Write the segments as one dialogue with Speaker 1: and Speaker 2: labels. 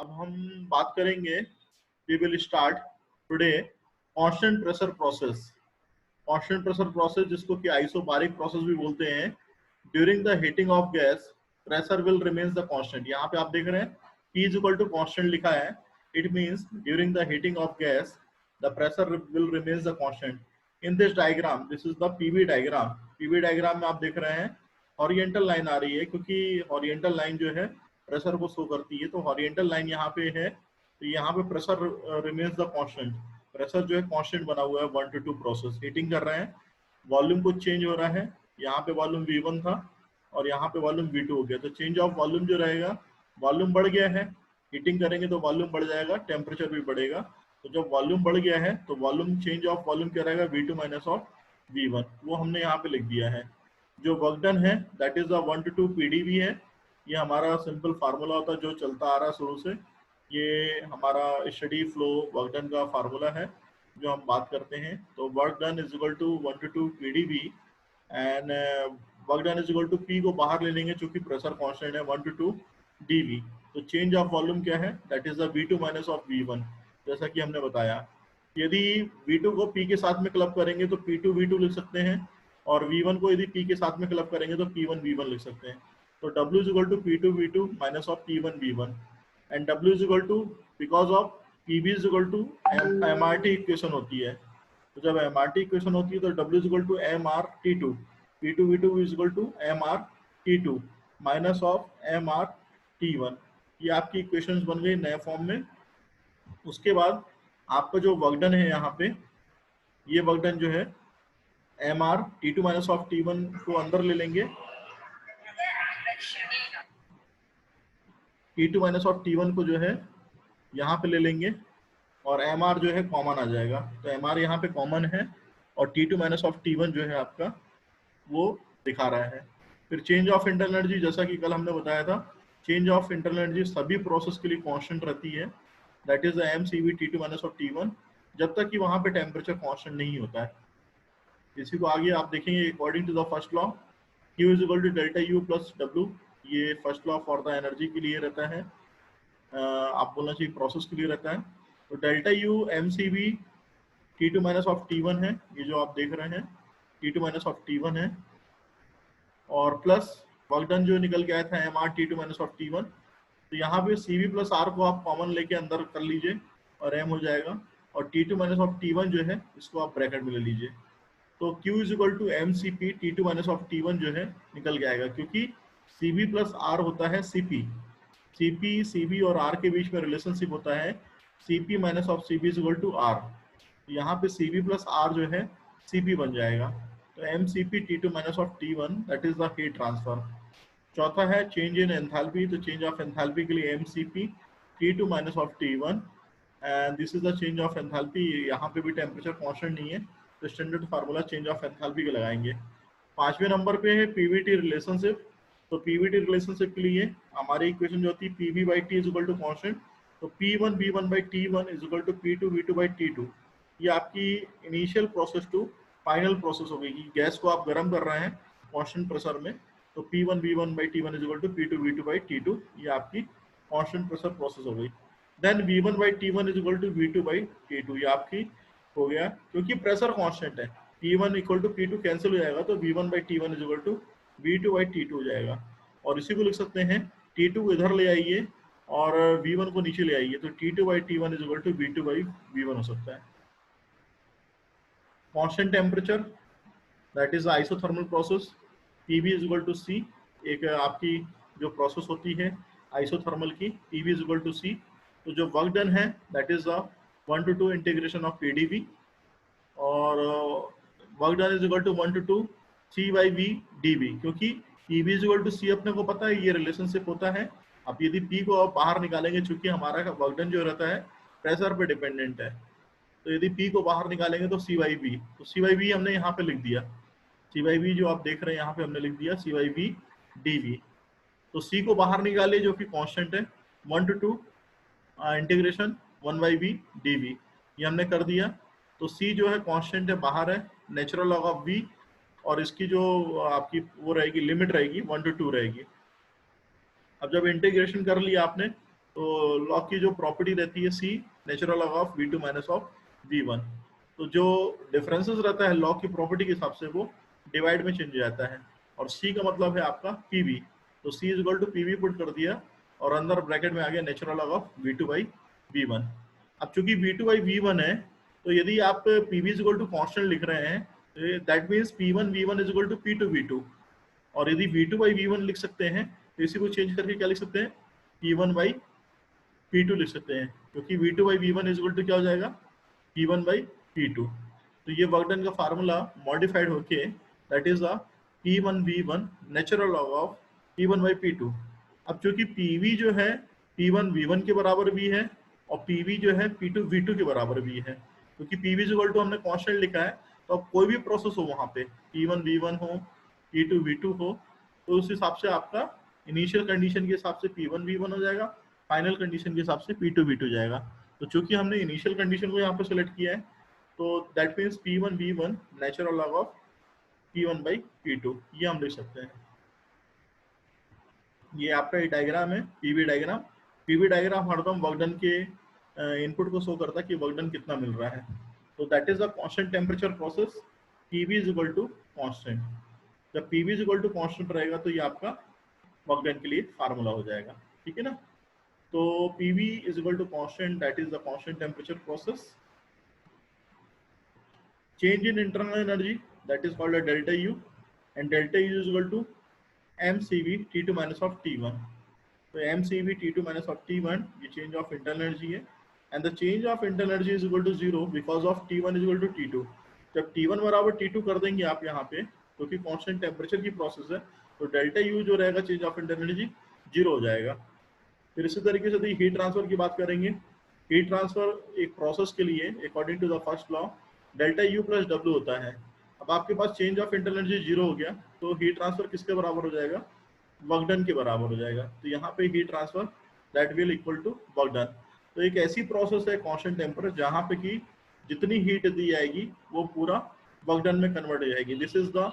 Speaker 1: अब हम बात करेंगे, we will start today constant pressure process. Constant pressure process जिसको कि आइसोबारिक प्रोसेस भी बोलते हैं। During the heating of gas pressure will remains the constant. यहाँ पे आप देख रहे हैं P is equal to constant लिखा है। It means during the heating of gas the pressure will remains the constant. In this diagram, this is the PV diagram. PV diagram में आप देख रहे हैं हॉरिजेंटल लाइन आ रही है, क्योंकि हॉरिजेंटल लाइन जो है प्रेशर को शो करती है। तो हॉरिजेंटल लाइन यहाँ पे है, तो यहाँ पे pressure remains the constant. Pressure जो है कांस्टेंट बना हुआ है 1 to 2 प्रोसेस। हीटिंग कर रहे हैं, वॉल्यूम कुछ चेंज हो रहा है। यहाँ पे वॉल्यूम V1 था और यहाँ पे वॉल्यूम V2 हो गया। तो चेंज ऑफ वॉल्यूम जो रहेगा, वॉल्यूम बढ़ गया है, हीटिंग करेंगे तो वॉल्यूम बढ़ जाएगा, टेम्परेचर भी बढ़ेगा। तो जब वॉल्यूम बढ़ गया है तो वॉल्यूम, चेंज ऑफ वॉल्यूम क्या रहेगा, V2 माइनस ऑफ V1। वो हमने यहाँ पे लिख दिया है। जो वर्क डन है that is the 1 to 2 PdV है। ये हमारा सिंपल फार्मूला होता है जो चलता आ रहा है शुरू से। ये हमारा स्टडी फ्लो वर्क डन का फार्मूला है जो हम बात करते हैं। तो work done is equal to 1 to 2 PdV and work done is equal to P को बाहर ले लेंगे चूंकि प्रेशर कांस्टेंट है 1 to 2 dV। तो चेंज ऑफ वॉल्यूम क्या है, that is the V2 minus of V1। जैसा कि हमने बताया, यदि V2 को P के साथ में क्लब करेंगे तो P2 V2 लिख सकते हैं, और V1 को यदि P के साथ में क्लब करेंगे तो P1 V1 लिख सकते हैं। तो W is equal to P2 V2 minus of P1 V1 and W is equal to, because of PV is equal to MRT equation होती है। तो जब MRT इक्वेशन होती है तो W is equal to MRT2, P2 V2 is equal to MRT2 minus of MRT1। ये आपकी equations बन गई नए फॉर्म में। उसके बाद आपका जो वर्क डन है यहाँ पे, ये वर्क डन जो है MRT2 माइनस ऑफ T1 को अंदर ले लेंगे, T2 माइनस ऑफ T1 को जो है यहाँ पे ले लेंगे, और MR जो है कॉमन आ जाएगा। तो MR यहाँ पे कॉमन है और T2 माइनस ऑफ T1 जो है आपका वो दिखा रहा है। फिर चेंज ऑफ इंटरनल एनर्जी, जैसा कि कल हमने बताया था, चेंज ऑफ इंटरनल एनर्जी सभी प्रोसेस के लिए कांस्टेंट रहती है, that is the MCV T2 minus of T1, जब तक कि वहां पे टेम्परेचर कांस्टेंट नहीं होता है। इसी को आगे आप देखेंगे according to the first law, Q is equal to delta U plus W। ये first law for the energy के लिए रहता है, आप बोलना चाहिए प्रोसेस के लिए रहता है। तो delta U MCV T2 minus of T1 है, ये जो आप देख रहे हैं T2 माइनस ऑफ T1 है, और प्लस वर्क डन जो निकल के आया था MRT2 माइनस ऑफ T1। तो यहाँ पे CV प्लस R को आप कॉमन लेके अंदर कर लीजिए और M हो जाएगा, और T2 माइनस ऑफ T1 जो है इसको आप ब्रैकेट में ले लीजिए। तो Q is equal to MCP T2 minus of T1 जो है निकल के आएगा, क्योंकि CV प्लस R होता है CP। CP, CV और R के बीच में रिलेशनशिप होता है CP minus of CP is equal to R। यहाँ पे CV प्लस R जो है CP बन जाएगा। तो MCP T2 minus of T1 that is the heat transfer. चौथा है चेंज इन एंथैल्पी। तो चेंज ऑफ एंथैल्पी के लिए MCP T2 minus of T1 and this is the change of enthalpy. यहाँ पे भी टेम्परेचर कांस्टेंट नहीं है, तो standard formula change of enthalpy के लगाएंगे। पांचवें नंबर पे है PVT रिलेशनशिप। तो PVT रिलेशनशिप के लिए हमारी इक्वेशन जो होती है PV by T is equal to constant. तो P1 V1 by T1 is equal to P2 V2 by T2। ये आपकी initial process to final process हो गई। गैस को आप गर्म कर रहे हैं कांस्टेंट प्रेशर में, तो P1 V1 by T1 is equal to P2 V2 by T2। ये आपकी कांस्टेंट प्रेशर प्रोसेस हो गई। Then V1 by T1 is equal to V2 by T2, ये आपकी हो गया, क्योंकि प्रेशर कांस्टेंट है। P1 equal to P2 cancel हो जाएगा, तो V1 by T1 is equal to V2 by T2 हो जाएगा। और इसी को लिख सकते हैं T2 को इधर ले आइए और V1 को नीचे ले आइए, तो T2 by T1 is equal to V2 by V1 हो सकता है। Constant temperature that is isothermal process, PV is equal to C। एक आपकी जो प्रोसेस होती है आइसोथर्मल की, PV is equal to C। तो जो वर्क डन है that is 1 to 2 integration of PdV, और work done is equal to 1 to 2 C/V dV, क्योंकि PV is equal to C अपने को पता है, ये रिलेशनशिप होता है। अब यदि P को आप बाहर निकालेंगे, चूंकि हमारा वर्क डन जो रहता है प्रेशर पे डिपेंडेंट है, तो यदि P को बाहर निकालेंगे तो C/V। तो C/V हमने यहाँ पे लिख दिया, C/V जो आप देख रहे हैं यहाँ पे हमने लिख दिया C/V dV। तो C को बाहर निकालिए जो कि कांस्टेंट है, 1 to 2 इंटीग्रेशन 1/V dV, ये हमने कर दिया। तो C जो है कांस्टेंट है, बाहर है, नेचुरल लॉग ऑफ V, और इसकी जो आपकी वो रहेगी लिमिट रहेगी 1 to 2 रहेगी। अब जब इंटीग्रेशन कर लिया आपने, तो लॉग की जो प्रॉपर्टी रहती है C natural log of v2 minus of v1, तो जो डिफरेंसेस रहता है लॉग की प्रॉपर्टी के हिसाब से वो डिवाइड में चेंज हो जाता है। और सी का मतलब है आपका पीवी, तो C is equal to PV put कर दिया और अंदर ब्रैकेट में आ गया natural log of v2 by v1। अब चूंकि v2 बाई v1 है, तो यदि आप pv is equal to constant लिख रहे हैं that means p1 v1 is equal to p2 v2, और यदि v2 बाई v1 लिख सकते हैं तो इसी को चेंज करके क्या लिख सकते हैं p1 बाई p2 लिख सकते हैं, क्योंकि v2 by v1 is equal to क्या हो जाएगा p1 बाई p2। तो ये वर्क डन का फार्मूला मॉडिफाइड होके that is a p1 v1 natural log of p1 by p2। अब चूंकि pv जो है p1 v1 के बराबर भी है और pv जो है p2 v2 के बराबर भी है, क्योंकि pv इज इक्वल टू हमने कांस्टेंट लिखा है, तो अब कोई भी प्रोसेस हो वहां पे p1 v1 हो p2 v2 हो, तो उस हिसाब से आपका इनिशियल कंडीशन के हिसाब से p1 v1 हो जाएगा, फाइनल कंडीशन के हिसाब से p2 v2 जाएगा। तो चूंकि हमने इनिशियल कंडीशन को यहाँ पे सेलेक्ट किया है, तो that means p1 v1 natural log of p1 by p2, ये हम लिख सकते हैं। ये आपका ये डायग्राम है पीवी डायग्राम। पीवी डायग्राम हरदम वर्कडन के इनपुट को शो करता है कि वर्कडन कितना मिल रहा है। तो that is a constant temperature process, PV is equal to constant. जब PV is equal to constant रहेगा तो ये आपका वर्कडन के लिए फार्मूला हो जाएगा, ठीक है ना। तो PV is equal to constant, that is the constant temperature process. Change in internal energy that is called a delta U, and delta U is equal to mCV T2 minus of T1। तो mCV T2 minus of T1 ये change of internal energy है, and the change of internal energy is equal to 0 because of T1 is equal to T2। जब T1 बराबर T2 कर देंगे आप यहाँ पे, क्योंकि कांस्टेंट टेम्परेचर की प्रोसेस है, तो डेल्टा U जो रहेगा चेंज ऑफ इंटरनल एनर्जी 0 हो जाएगा। फिर इसी तरीके से हीट ट्रांसफर की बात करेंगे। हीट ट्रांसफर एक प्रोसेस के लिए according to the first law delta U plus W होता है। अब आपके पास चेंज ऑफ इंटरनल एनर्जी 0 हो गया, तो हीट ट्रांसफर किसके बराबर हो जाएगा, वर्क डन के बराबर हो जाएगा। तो यहाँ पे heat transfer that will equal to work done. तो एक ऐसी प्रोसेस है कांस्टेंट टेम्परेचर जहाँ पे कि जितनी हीट दी जाएगी वो पूरा वर्क डन में कन्वर्ट हो जाएगी। This is the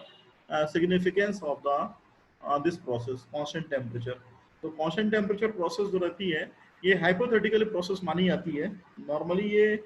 Speaker 1: significance of the this process constant temperature. तो कांस्टेंट टेम्परेचर प्रोसेस जो रहती है ये हाइपोथेटिकली प्रोसेस मानी जाती है। नॉर्मली ये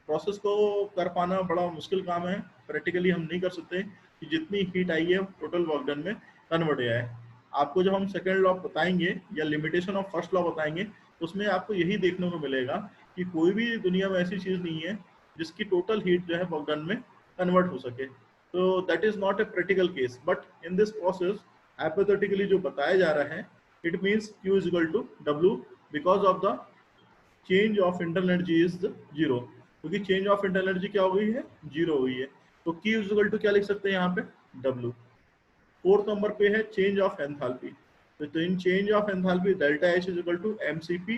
Speaker 1: प्रोसेस को कर पाना बड़ा मुश्किल काम है, प्रैक्टिकली हम नहीं कर सकते कि जितनी हीट आई है टोटल वर्क डन में कन्वर्ट हो जाए। आपको जब हम सेकेंड लॉ बताएंगे या लिमिटेशन ऑफ फर्स्ट लॉ बताएंगे, तो उसमें आपको यही देखने को मिलेगा कि कोई भी दुनिया में ऐसी चीज नहीं है जिसकी टोटल हीट जो है वर्क डन में कन्वर्ट हो सके। तो that is not a practical case, but in this process hypothetically जो बताया जा रहा है it means Q is equal to W because of the change of internal energy is 0, क्योंकि चेंज ऑफ इंटरनल एनर्जी क्या हो गई है 0 हुई है। तो Q इज इक्वल टू क्या लिख सकते हैं यहाँ पे W। फोर्थ नंबर पे है चेंज ऑफ एंथैल्पी। तो in change of enthalpy delta H is equal to mCp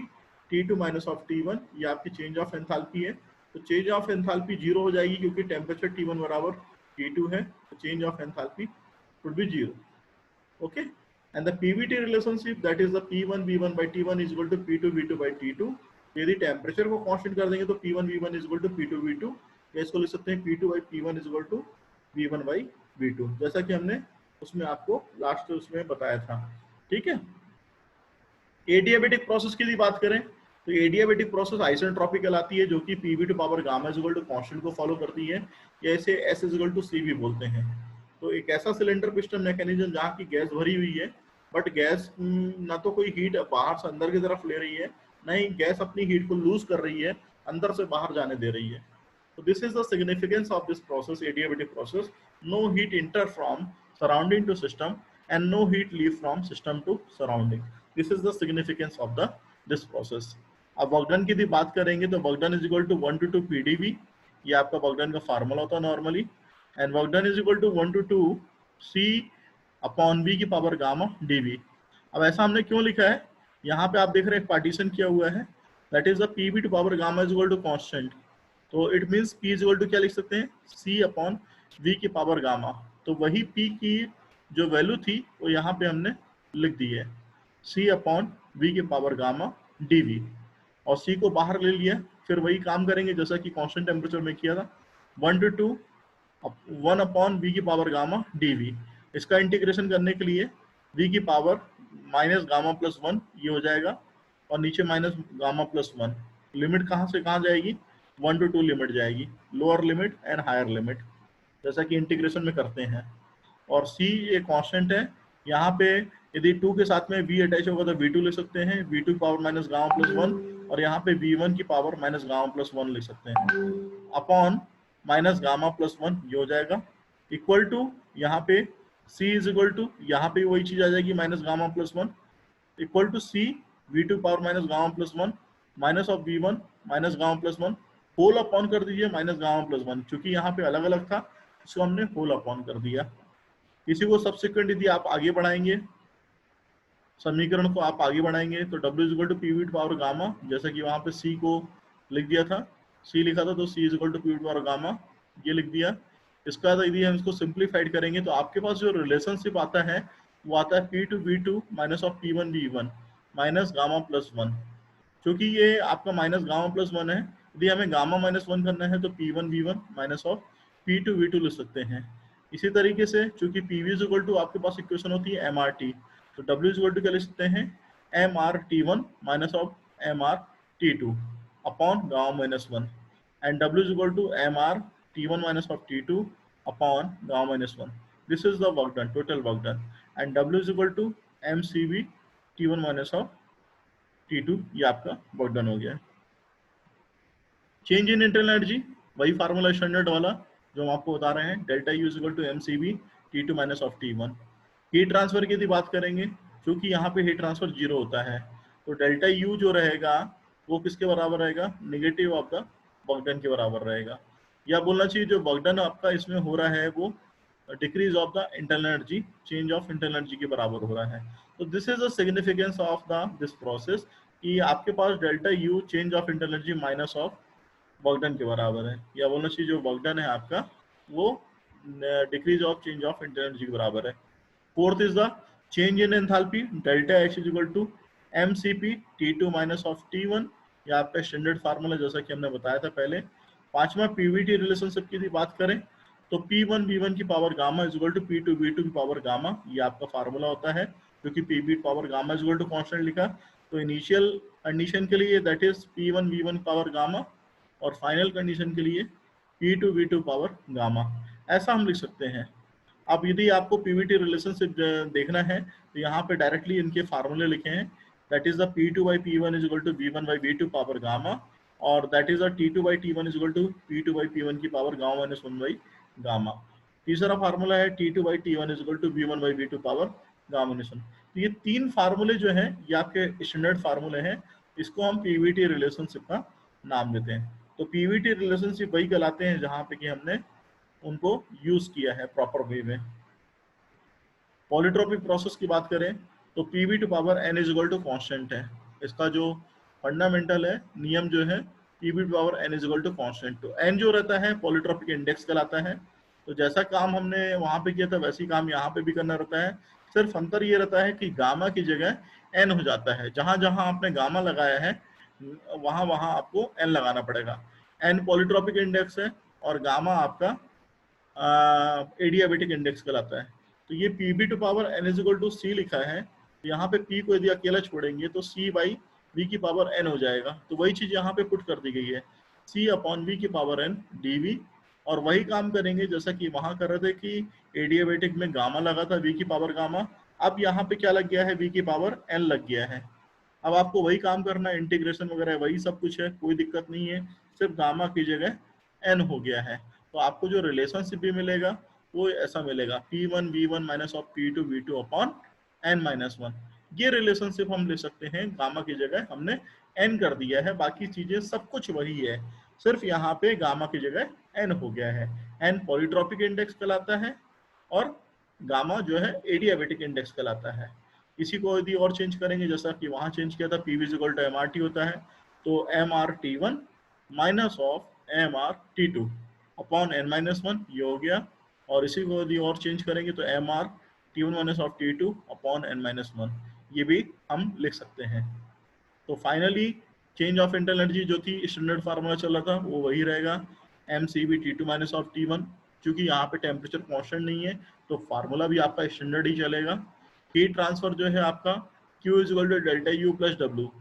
Speaker 1: T2 minus of T1, ये आपकी चेंज ऑफ एंथैल्पी है। तो चेंज ऑफ एंथैल्पी 0 हो जाएगी क्योंकि टेम्परेचर T1 बराबर T2 है, तो change of enthalpy would be 0। Okay, and the PVT relationship that is the P1 V1 by T1 is equal to P2 V2 by T2। यदि temperature को constant कर देंगे तो P1 V1 is equal to P2 V2, या इसको लिख सकते हैं P2 by P1 is equal to V1 by V2, जैसा कि हमने उसमें आपको लास्ट उसमें बताया था। ठीक है, एडियाबेटिक प्रोसेस की बात करें तो एडियाबेटिक प्रोसेस आइसेंट्रोपिक कहलाती है, जो कि PV to power gamma is equal to constant को फॉलो करती है, या इसे S is equal to C भी बोलते हैं। तो एक ऐसा सिलेंडर पिस्टन मैकेनिज्म जहाँ की गैस भरी हुई है, बट गैस ना तो कोई हीट बाहर से अंदर की तरफ ले रही है, ना ही गैस अपनी हीट को लूज कर रही है, अंदर से बाहर जाने दे रही है। So this is the significance of this process, adiabatic process. No heat enter from surrounding to system and no heat leave from system to surrounding. This is the significance of this process. अब work done की भी बात करेंगे तो work done is equal to 1 to 2 PdV, ये आपका work done का formula होता है normally, and work done is equal to 1 to 2 C upon V की पावर गामा dV। अब ऐसा हमने क्यों लिखा है, यहाँ पे आप देख रहे हैं पार्टीशन किया हुआ है, that is the PV to power gamma is equal to constant. तो it means P is equal to क्या लिख सकते हैं C अपॉन V की पावर गामा। तो वही P की जो वैल्यू थी वो यहाँ पे हमने लिख दी है, C अपॉन V की पावर गामा dV, और C को बाहर ले लिया। फिर वही काम करेंगे जैसा कि कांस्टेंट टेम्परेचर में किया था, 1 to 2 1 अपॉन V की पावर गामा dV। इसका इंटीग्रेशन करने के लिए V की पावर माइनस गामा प्लस 1 ये हो जाएगा, और नीचे माइनस गामा प्लस 1। लिमिट कहाँ से कहाँ जाएगी, 1 to 2 लिमिट जाएगी, lower limit and higher limit, जैसा कि इंटीग्रेशन में करते हैं। और c ये कांस्टेंट है, यहाँ पे यदि 2 के साथ में v अटैच होगा तो v2 लिख सकते हैं, v2 power minus gamma plus 1, और यहाँ पे v1 की पावर माइनस गामा प्लस 1 लिख सकते हैं, अपॉन माइनस गामा प्लस 1 ये हो जाएगा, इक्वल टू यहाँ पे c इज इक्वल टू, यहाँ पे वही चीज आ जाएगी minus gamma plus 1, equal to c v2 power minus gamma plus 1 minus of v1 minus gamma plus 1 whole upon कर दीजिए माइनस गामा प्लस 1, क्योंकि यहाँ पे अलग अलग था इसको हमने होल अपॉन कर दिया। इसी को सब्सिक्वेंट यदि आप आगे बढ़ाएंगे, समीकरण को आप आगे बढ़ाएंगे तो w is equal to P power gamma, जैसा कि वहां पे c को लिख दिया था, c लिखा था तो c is equal to P power gamma ये लिख दिया। इसका यदि हम इसको सिंप्लीफाइड करेंगे तो आपके पास जो रिलेशनशिप आता है वो आता है p two v2 minus of p1 v1 minus gamma plus 1। क्योंकि ये आपका माइनस गामा प्लस 1 है, यदि हमें गामा माइनस 1 करना है तो p1 v1 minus of p2 v2 लिख सकते हैं। इसी तरीके से चूंकि pv इज इक्वल टू आपके पास इक्वेशन होती है mrt, तो w इज इक्वल टू क्या लिख सकते हैं, mrt1 minus of mrt2 upon gamma minus 1, and w is equal to mrt1 minus of t2 upon gamma minus 1। This is the work done, total work done, and w is equal to mcv t1 minus of t2, ये आपका work done हो गया। Change in internal energy वही formula standard वाला जो हम आपको बता रहे हैं, delta U is equal to mcv t2 minus of t1। Heat transfer की यदि बात करेंगे, क्योंकि यहाँ पे हीट ट्रांसफर जीरो होता है, तो डेल्टा यू जो रहेगा वो किसके बराबर रहेगा, negative of the work done के बराबर रहेगा, या बोलना चाहिए जो वर्क डन आपका इसमें हो रहा है वो decrease of the internal energy, change of internal energy के बराबर हो रहा है। तो this is the significance of the this process कि आपके पास delta U change of internal energy minus of work done के बराबर है, या बोलना चाहिए जो वर्क डन है आपका वो decrease of change of internal energy के बराबर है। Fourth is the change in enthalpy, delta H is equal to mcp t2 minus of t1, या आपका स्टैंडर्ड फार्मूला जैसा कि हमने बताया था पहले। पांचवा पीवीटी रिलेशनशिप की बात करें तो p1 v1 की power gamma is equal to p2 v2 की पावर गामा, ये आपका फार्मूला होता है, क्योंकि pv power gamma is equal to constant लिखा, तो इनिशियल कंडीशन के लिए that is p1 v1 power gamma, और फाइनल कंडीशन के लिए p2 v2 पावर गामा, ऐसा हम लिख सकते हैं। अब यदि आपको पीवीटी रिलेशनशिप देखना है तो यहाँ पे डायरेक्टली इनके फार्मूले लिखे हैं, that is the p2 by p1 is equal to v1 by v2 power gamma, और that is the t2 by t1 is equal to p2 by p1 की पावर गामा माइनस 1 by गामा। तीसरा formula है t2 by t1 is equal to v1 by v2 power gamma minus 1। तो ये तीन फार्मूले जो हैं ये आपके स्टैंडर्ड फार्मूले हैं, इसको हम पीवीटी रिलेशनशिप का नाम देते हैं। तो पीवीटी रिलेशनशिप वही कहलाते हैं जहाँ पे कि हमने उनको यूज किया है प्रॉपर वे में। पॉलीट्रोपिक प्रोसेस की बात करें तो PV to power N is equal to constant है, इसका जो फंडामेंटल है नियम जो है PV to power N is equal to constant, तो एन जो रहता है पॉलीट्रोपिक इंडेक्स कहलाता है। तो जैसा काम हमने वहां पे किया था वैसे ही काम यहाँ पे भी करना रहता है, सिर्फ अंतर ये रहता है कि गामा की जगह एन हो जाता है, जहां जहां आपने गामा लगाया है वहां वहां आपको एन लगाना पड़ेगा। एन पॉलीट्रोपिक इंडेक्स है और गामा आपका एडियाबेटिक इंडेक्स कहलाता है। तो ये PV to power N is equal to C लिखा है, तो यहाँ पे पी को यदि अकेला छोड़ेंगे तो सी बाई वी की पावर एन हो जाएगा, तो वही चीज यहाँ पे पुट कर दी गई है, सी अपॉन वी की पावर एन डी वी। और वही काम करेंगे जैसा कि वहां कर रहे थे कि एडियाबेटिक में गामा लगा था वी की पावर गामा, अब यहाँ पे क्या लग गया है, वी की पावर एन लग गया है। अब आपको वही काम करना है, इंटीग्रेशन वगैरह वही सब कुछ है, कोई दिक्कत नहीं है, सिर्फ गामा की जगह एन हो गया है। तो आपको जो रिलेशनशिप भी मिलेगा वो ऐसा मिलेगा p1 v1 minus of p2 v2 upon n minus 1। ये रिलेशनशिप हम ले सकते हैं, गामा की जगह हमने n कर दिया है, बाकी चीजें सब कुछ वही है, सिर्फ यहाँ पे गामा की जगह n हो गया है। n पॉलीट्रोपिक इंडेक्स कहलाता है और गामा जो है एडियाबेटिक इंडेक्स कहलाता है। इसी को यदि और चेंज करेंगे जैसा कि वहां चेंज किया था, pv इक्वल टू mrt होता है, तो mrt1 minus of mrt2 upon n minus 1 ये हो गया, और इसी को यदि और चेंज करेंगे तो mrt1 minus of t2 upon n minus 1 ये भी हम लिख सकते हैं। तो finally change of internal energy जो थी स्टैंडर्ड फार्मूला चल रहा था वो वही रहेगा, mcv t2 minus of t1। क्योंकि यहाँ पे टेम्परेचर कांस्टेंट नहीं है तो फार्मूला भी आपका स्टैंडर्ड ही चलेगा। हीट ट्रांसफर जो है आपका q is equal to delta U plus W.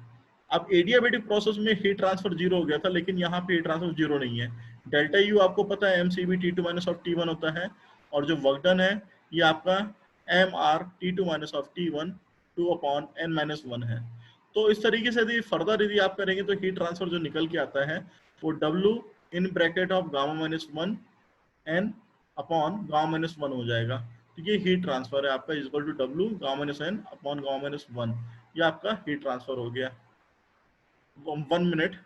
Speaker 1: अब एडियाबेटिक प्रोसेस में हीट ट्रांसफर जीरो हो गया था, लेकिन यहाँ पे हीट ट्रांसफर जीरो नहीं है। डेल्टा यू आपको पता है mcv t2 minus of t1 होता है, और जो वर्क डन है ये आपका mr t2 minus of t1 2 upon n minus 1 है। तो इस तरीके से यदि फर्दर यदि आप करेंगे तो हीट ट्रांसफर जो निकल के आता है वो w in bracket of gamma minus 1 n upon gamma minus 1 हो जाएगा। तो ये हीट ट्रांसफर है आपका, equal to w gamma minus n upon gamma minus 1। ये आपका हीट ट्रांसफर हो गया। 1 minute.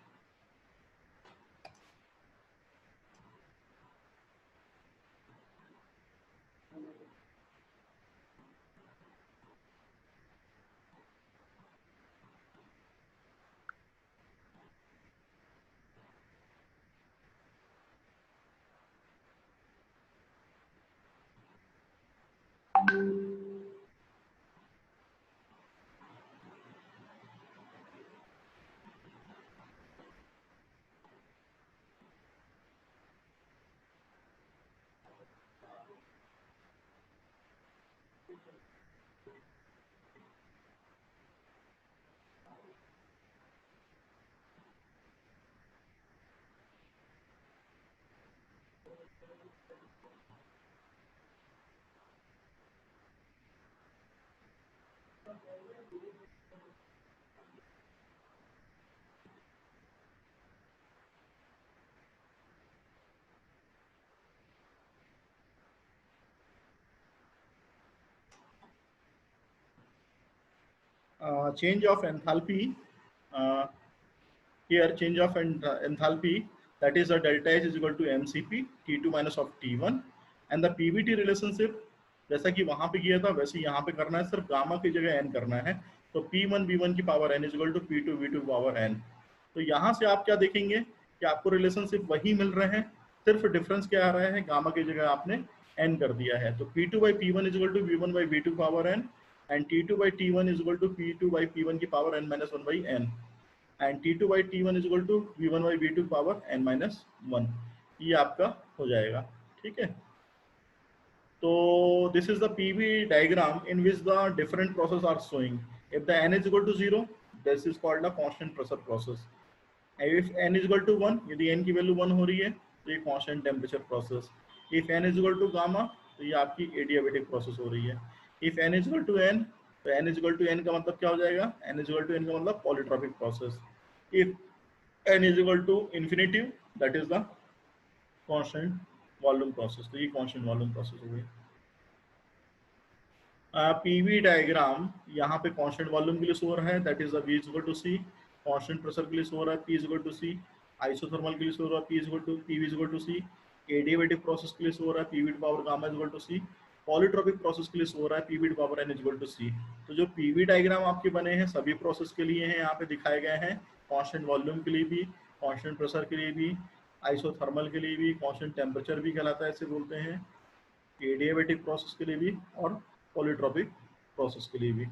Speaker 1: Change of enthalpy, uh, here change of enthalpy, that is the delta H is equal to mcp t2 minus of t1, and the pvt relationship जैसा कि वहां पे किया था वैसे यहाँ पे करना है, सिर्फ गामा की जगह n करना है। तो p1 v1 की power n is equal to p2 v2 की पावर n। तो यहाँ से आप क्या देखेंगे कि आपको रिलेशनशिप वही मिल रहे हैं, सिर्फ डिफरेंस क्या आ रहा है, गामा की जगह आपने n कर दिया है। तो p2 by p1 is equal to v1 by v2 की power n, and t2 by t1 is equal to p2 by p1 की power n minus 1 by n, and t2 by t1 is equal to v1 by v2 की power n minus 1। ये आपका हो जाएगा, ठीक है। तो this is the PV diagram in which the different process are showing. If the n is equal to 0, this is called a constant pressure process. If n is equal to 1, यदि n की value 1 हो रही है तो ये constant temperature process. If n is equal to gamma, तो ये आपकी adiabatic process हो रही है। If n is equal to n, तो n is equal to n का मतलब क्या हो जाएगा, n is equal to n का मतलब polytropic process. If n is equal to infinitive, that is the constant volume process. तो ये constant volume process हो गई। पीवी डायग्राम यहाँ पे कांस्टेंट वॉल्यूम के लिए शो हो रहा है, that is V is equal to C. Constant pressure के लिए शो हो रहा है, P is equal to C. Isothermal के लिए शो हो रहा है, P is equal to PV is equal to C. Adiabatic process के लिए शो हो रहा है, PV to power gamma is equal to C. Polytropic process के लिए शो हो रहा है, PV to power n is equal to सी। तो जो पीवी डायग्राम आपके बने हैं सभी प्रोसेस के लिए हैं, यहाँ पे दिखाए गए हैं। कांस्टेंट वॉल्यूम के लिए भी, कांस्टेंट प्रेशर के लिए भी, आइसोथर्मल के लिए भी, कांस्टेंट टेम्परेचर भी कहलाता है ऐसे बोलते हैं, एडियाबेटिक प्रोसेस के लिए भी, और पॉलीट्रोपिक प्रोसेस के लिए भी।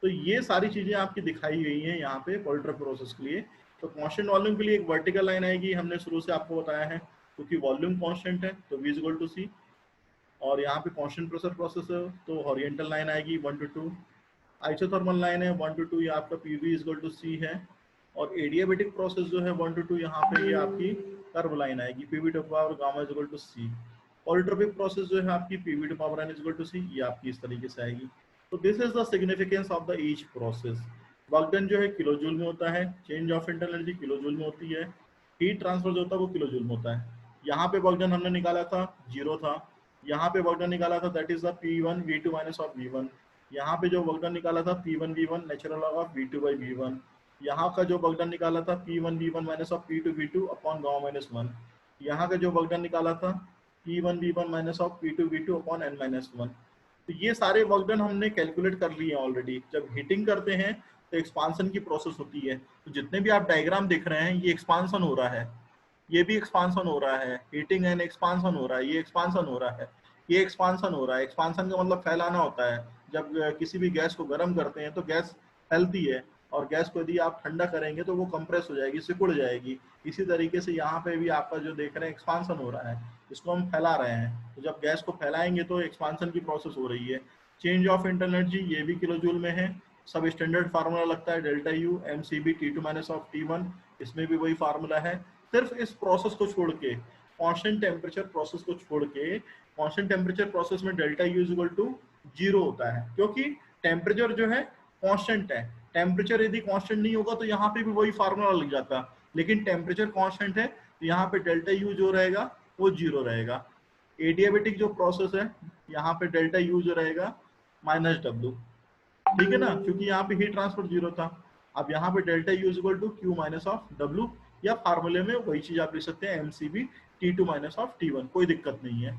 Speaker 1: तो ये सारी चीजें आपकी दिखाई गई हैं यहाँ पे पॉलीट्रोपिक प्रोसेस के लिए। तो कांस्टेंट वॉल्यूम के लिए एक वर्टिकल लाइन आएगी, हमने शुरू से आपको बताया है, क्योंकि वॉल्यूम कांस्टेंट है तो V इज इक्वल टू सी। और यहाँ पे कांस्टेंट प्रेशर प्रोसेस है तो हॉरिजॉन्टल लाइन आएगी 1 to 2। आइसोथर्मल लाइन है 1 to 2, ये आपका PV इज इक्वल टू सी है। और एडियाबेटिक प्रोसेस जो है 1 to 2, यहाँ पे ये आपकी कर्व लाइन आएगी, PV to power gamma is equal to C. Polytropic process जो है आपकी PV to power n is equal to C, ये आपकी इस तरीके से आएगी। तो this is the significance of the each process. Work done जो है किलो जूल में होता है, change of internal energy kilo joule में होती है, हीट ट्रांसफर जो होता है वो किलो जूल में होता है। यहाँ पे वर्क डन हमने निकाला था 0 था, यहाँ पे वर्क डन निकाला था that is the P1 V2 minus of V1। यहाँ पे जो वर्क डन निकाला था P1 V1 natural log of V2 by V1। यहाँ का जो वर्क डन निकाला था P1 V1 minus of P2 V2 upon gamma minus 1। यहाँ का जो वर्क डन निकाला था P1 V1 minus of P2 V2 upon n minus 1। तो ये सारे वर्क डन हमने कैलकुलेट कर लिए ऑलरेडी। जब हीटिंग करते हैं तो एक्सपांसन की प्रोसेस होती है, तो जितने भी आप डायग्राम देख रहे हैं ये एक्सपांसन हो रहा है, ये भी एक्सपांसन हो रहा है, हीटिंग एंड एक्सपांसन हो रहा है, ये एक्सपांसन हो रहा है, ये एक्सपांसन हो रहा है। एक्सपांसन का मतलब फैलाना होता है। जब किसी भी गैस को गर्म करते हैं तो गैस फैलती है, और गैस को यदि आप ठंडा करेंगे तो वो कंप्रेस हो जाएगी, सिकुड़ जाएगी। इसी तरीके से यहाँ पे भी आपका जो देख रहे हैं एक्सपांसन हो रहा है, इसको हम फैला रहे हैं। तो जब गैस को फैलाएंगे तो एक्सपांसन की प्रोसेस हो रही है। चेंज ऑफ इंटरनल एनर्जी ये भी किलो जूल में है, सब स्टैंडर्ड फार्मूला लगता है, delta U M C B T two minus of T one, इसमें भी वही फार्मूला है। सिर्फ इस प्रोसेस को छोड़ के, कांस्टेंट टेम्परेचर प्रोसेस को छोड़ के, कांस्टेंट टेम्परेचर प्रोसेस में delta U is equal to 0 होता है, क्योंकि टेम्परेचर जो है कांस्टेंट है। टेम्परेचर यदि कांस्टेंट नहीं होगा तो यहाँ पे भी वही फार्मूला लग जाता, लेकिन टेम्परेचर कांस्टेंट है तो यहाँ पे डेल्टा यू जो रहेगा वो 0 रहेगा। एडियाबेटिक जो प्रोसेस है यहाँ पे डेल्टा यू जो रहेगा माइनस डब्ल्यू, ठीक है ना, क्योंकि यहाँ पे हीट ट्रांसफर 0 था। अब यहाँ पे delta U is equal to Q minus of W, या फार्मूले में वही चीज आप लिख सकते हैं MCB T two minus of T one, कोई दिक्कत नहीं है।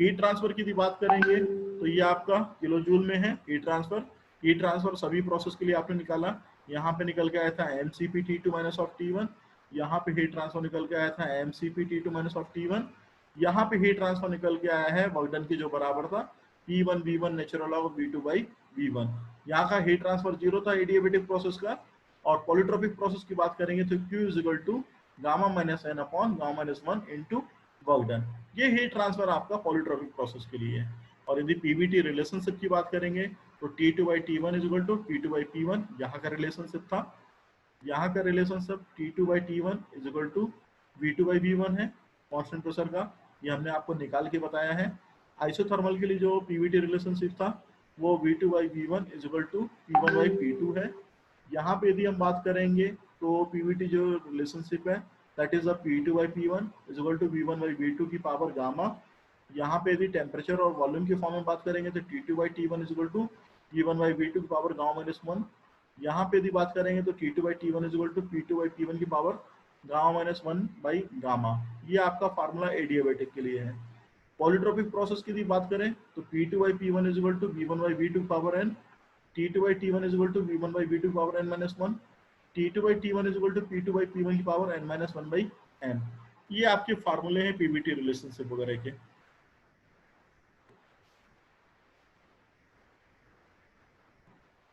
Speaker 1: हीट ट्रांसफर की बात करेंगे तो ये आपका किलो जूल में है हीट ट्रांसफर। हीट ट्रांसफर सभी प्रोसेस के लिए आपने निकाला, यहाँ पे निकल के आया था MCP T two minus of T one, यहाँ पे हीट ट्रांसफर निकल के आया था MCP T two minus of T one, यहाँ पे हीट ट्रांसफर निकल के आया है वर्क डन की जो बराबर था P1 V1 natural log of V2 by V1। यहाँ का हीट ट्रांसफर 0 था एडियाबेटिक प्रोसेस का। और पॉलीट्रोपिक प्रोसेस की बात करेंगे तो Q is equal to gamma minus n upon gamma minus 1 into work done. ये हीट ट्रांसफर आपका पॉलीट्रोपिक प्रोसेस के लिए है। और यदि पीवीटी रिलेशनशिप की बात करेंगे तो T2 by T1 is equal to P2 by P1, यहाँ का रिलेशनशिप था। यहाँ का relationship T2 by T1 is equal to V2 by V1 है कांस्टेंट प्रेशर का, ये हमने आपको निकाल के बताया है। आइसोथर्मल के लिए जो पीवीटी रिलेशनशिप था वो V2 by V1 is equal to P1 by P2 है। यहाँ पे यदि हम बात करेंगे तो पीवीटी जो रिलेशनशिप है that is a P2 by P1 is equal to V1 by V2 की पावर गामा। यहाँ पे यदि टेम्परेचर और वॉल्यूम के फॉर्म में बात करेंगे तो T2 by T1 is equal to P1 by V2 की पावर गामा माइनस 1। यहाँ पे यदि बात करेंगे तो T2 by T1 is equal to P2 by P1 की power gamma minus 1 by gamma. ये आपका फार्मूला एडियाबेटिक के लिए है। पॉलीट्रोपिक प्रोसेस की बात करें तो P2 by P1 is equal to V1 by V2 power n, T2 by T1 is equal to V1 by V2 power n minus 1, T2 by T1 is equal to P2 by P1 की power n minus 1 by n। ये आपके फार्मूले हैं Pvt relationship वगैरह के।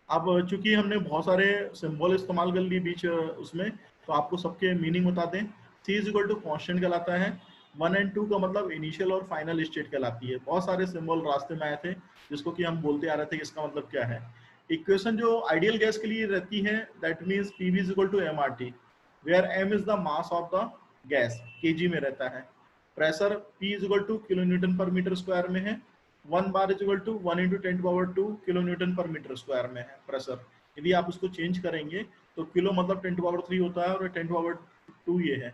Speaker 1: अब चूंकि हमने बहुत सारे सिंबल इस्तेमाल कर लिए बीच उसमें, तो आपको सबके मीनिंग बता दें। C is equal to constant कहलाता है, 1 एंड 2 का मतलब इनिशियल और फाइनल स्टेट कहलाती है। बहुत सारे सिंबल रास्ते में आए थे जिसको कि हम बोलते आ रहे थे कि इसका मतलब क्या है। इक्वेशन जो आइडियल गैस के लिए रहती है that means PV is equal to MRT, where M is the mass of the gas, kg में रहता है। Pressure P is equal to kilo newton per metre square में है। 1 bar is equal to 1 into 10 power 2 kilo newton per metre square में है pressure. यदि आप उसको चेंज करेंगे तो किलो मतलब 10 पावर 3 होता है और 10 पावर 2 ये है,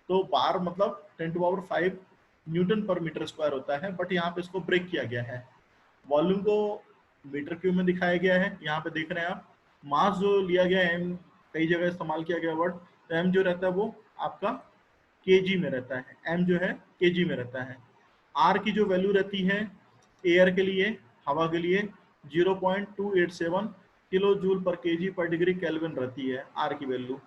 Speaker 1: तो बार मतलब 10 power 5 Newton per metre square होता है, बट यहाँ पे इसको ब्रेक किया गया है। वॉल्यूम को मीटर क्यूब में दिखाया गया है, यहाँ पे देख रहे हैं आप। मास जो लिया गया है m, कई जगह इस्तेमाल किया गया वर्ड, तो m जो रहता है वो आपका kg में रहता है, m जो है kg में रहता है। r की जो वैल्यू रहती है एयर के लिए, हवा के लिए 0.287 kilo joule per KG per degree kelvin रहती है आर की वैल्यू।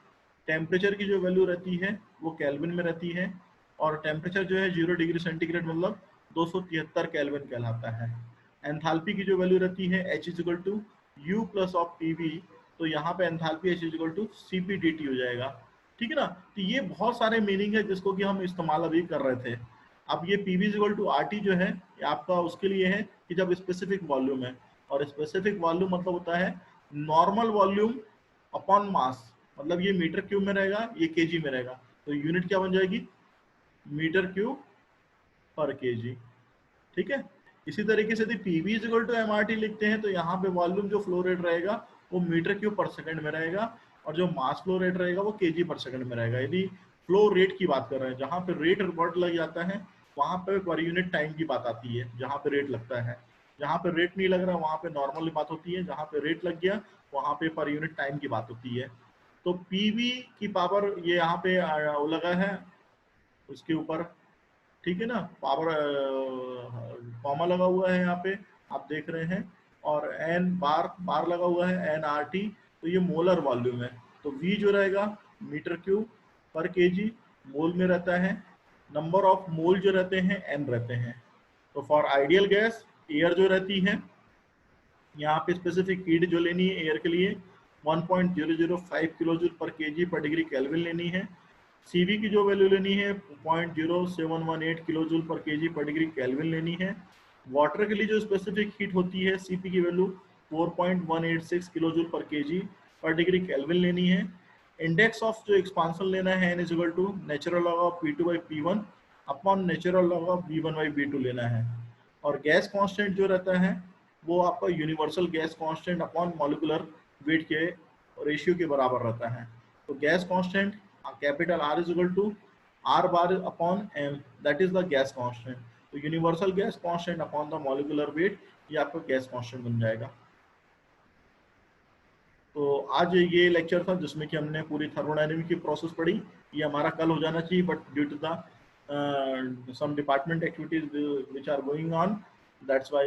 Speaker 1: टेम्परेचर की जो वैल्यू रहती है वो केल्विन में रहती है, और टेम्परेचर जो है 0 डिग्री सेंटीग्रेड मतलब 273 केल्विन कहलाता है। एंथैल्पी की जो वैल्यू रहती है H is equal to U plus of PV, तो यहाँ पे enthalpy H is equal to CP/dt हो जाएगा, ठीक है ना। तो ये बहुत सारे मीनिंग है जिसको कि हम इस्तेमाल अभी कर रहे थे। अब ये PV is equal to RT जो है ये आपका उसके लिए है कि जब स्पेसिफिक वॉल्यूम है, और स्पेसिफिक वॉल्यूम मतलब होता है नॉर्मल वॉल्यूम अपॉन मास, मतलब ये मीटर क्यूब में रहेगा, ये केजी में रहेगा, तो यूनिट क्या बन जाएगी मीटर क्यूब पर केजी, ठीक है। इसी तरीके से यदि PV is equal to MRT लिखते हैं तो यहाँ पे वॉल्यूम जो फ्लो रेट रहेगा वो मीटर क्यूब पर सेकंड में रहेगा, और जो मास फ्लो रेट रहेगा वो केजी पर सेकंड में रहेगा। यदि फ्लो रेट की बात कर रहे हैं, जहाँ पे रेट वर्ड लग जाता है वहाँ पे पर यूनिट टाइम की बात आती है, जहाँ पे रेट लगता है। जहाँ पे रेट नहीं लग रहा वहाँ पे नॉर्मल बात होती है, जहाँ पे रेट लग गया वहाँ पे पर यूनिट टाइम की बात होती है। तो PV की पावर ये यहाँ पे लगा है उसके ऊपर, ठीक है ना, पावर कॉमा लगा हुआ है यहाँ पे आप देख रहे हैं, और n बार लगा हुआ है NRT, तो ये मोलर वॉल्यूम है। तो V जो रहेगा मीटर क्यूब पर केजी मोल में रहता है, नंबर ऑफ मोल जो रहते हैं n रहते हैं। तो फॉर आइडियल गैस एयर जो रहती है, यहाँ पे स्पेसिफिक हीट जो लेनी है एयर के लिए 1.005 kilo joule per KG per degree kelvin लेनी है। CV की जो वैल्यू लेनी है 0.0718 kilo joule per KG per degree kelvin लेनी है। वाटर के लिए जो स्पेसिफिक हीट होती है CP की value 4.186 kilo joule per KG per degree kelvin लेनी है। इंडेक्स ऑफ जो एक्सपांशन लेना है n is equal to natural log of P2 by P1 upon natural log of V1 by V2 लेना है। और गैस कांस्टेंट जो रहता है वो आपका universal gas constant upon molecular weight के रेशियो के बराबर रहता है। तो gas constant capital R is equal to R bar upon M, that is the gas constant. तो universal gas constant upon the molecular weight, ये आपका गैस कांस्टेंट बन जाएगा। तो आज ये लेक्चर था जिसमें कि हमने पूरी थर्मोडायनेमिक की प्रोसेस पढ़ी। ये हमारा कल हो जाना चाहिए, but due to the some department activities which are going on, that's why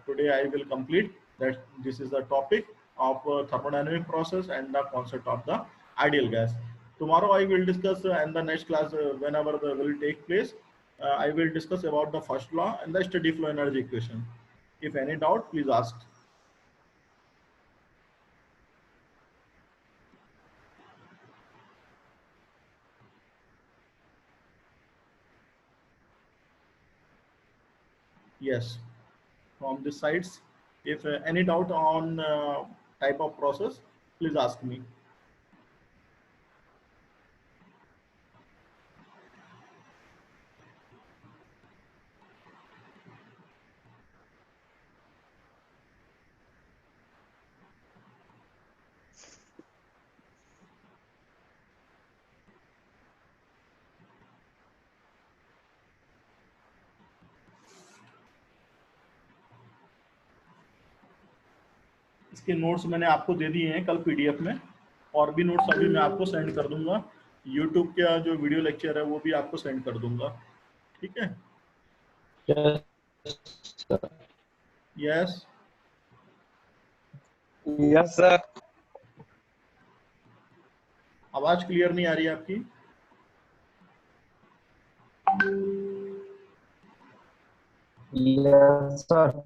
Speaker 1: today I will complete that. This is the topic of thermodynamic process and the concept of the ideal gas. Tomorrow I will discuss and the next class whenever the will take place, I will discuss about the first law and the steady flow energy equation. If any doubt, please ask. Yes, from this sides. If any doubt on type of process, please ask me. इसके notes मैंने आपको दे दिए हैं कल PDF में, और भी notes अभी मैं आपको सेंड कर दूंगा। यूट्यूब का जो वीडियो लेक्चर है वो भी आपको सेंड कर दूंगा, ठीक है? Yes
Speaker 2: yes sir.
Speaker 1: आवाज क्लियर नहीं आ रही है आपकी?
Speaker 2: Yes sir.